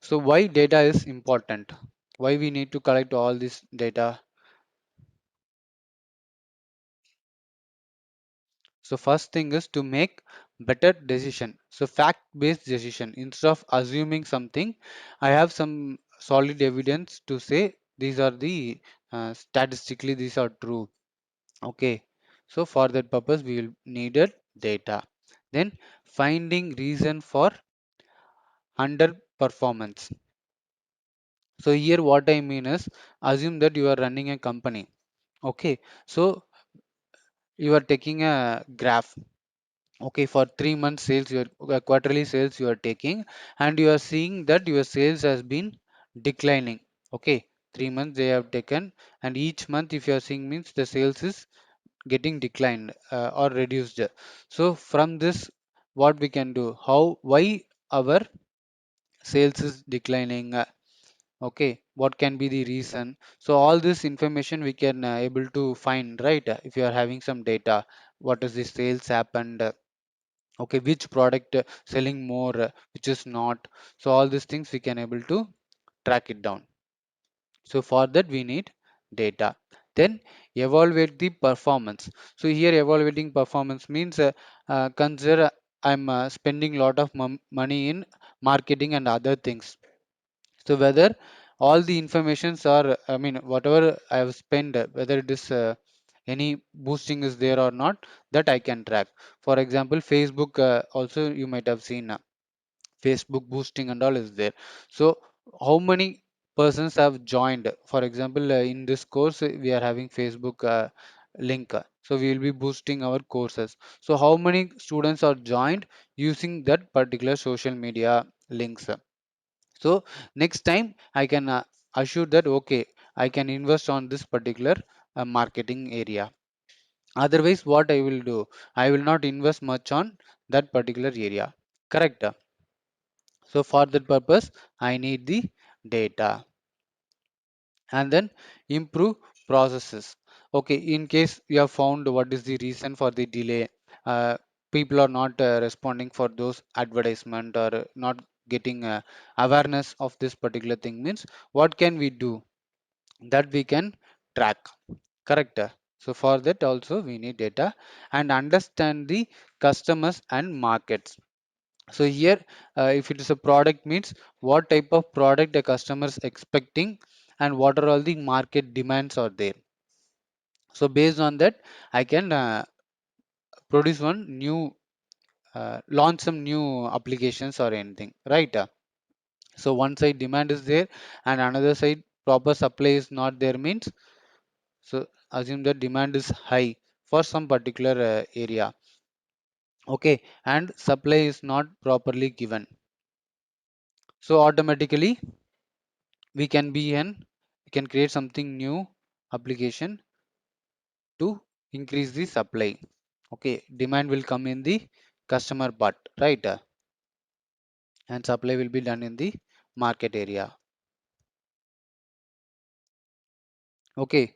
So why data is important? Why we need to collect all this data? So first thing is to make better decision. So fact-based decision. Instead of assuming something, I have some solid evidence to say these are the statistically these are true. Okay. So for that purpose, we will needed data. Then finding reason for underperformance. So here what I mean is assume that you are running a company. Okay. So you are taking a graph. Okay, for 3 months sales, your quarterly sales you are taking, and you are seeing that your sales has been declining. Okay, 3 months they have taken, and each month if you are seeing means the sales is getting declined or reduced. So from this, what we can do? How why our sales is declining? Okay, what can be the reason? So all this information we can able to find, right? If you are having some data, what is the sales happened? Okay, which product selling more, which is not. So all these things we can able to track it down. So for that we need data. Then evaluate the performance. So here evaluating performance means consider I'm spending a lot of money in marketing and other things. So whether all the informations are, I mean, whatever I have spent, whether it is any boosting is there or not, that I can track. For example, Facebook also you might have seen Facebook boosting and all is there. So how many persons have joined? For example, in this course we are having Facebook link. So we will be boosting our courses. So how many students are joined using that particular social media links? So next time I can assure that okay, I can invest on this particular marketing area. Otherwise, what I will do? I will not invest much on that particular area. Correct. So for that purpose, I need the data and then improve processes. Okay, in case you have found what is the reason for the delay, uh, people are not responding for those advertisement or not getting awareness of this particular thing means what can we do that we can track. Correct. So for that also we need data and understand the customers and markets. So here, if it is a product means what type of product the customer is expecting and what are all the market demands are there. So based on that, I can produce one new, launch some new applications or anything, right? So one side demand is there and another side proper supply is not there means, so assume that demand is high for some particular area. Okay, and supply is not properly given. So automatically we can create something new application to increase the supply. Okay, demand will come in the customer part, right? And supply will be done in the market area. Okay,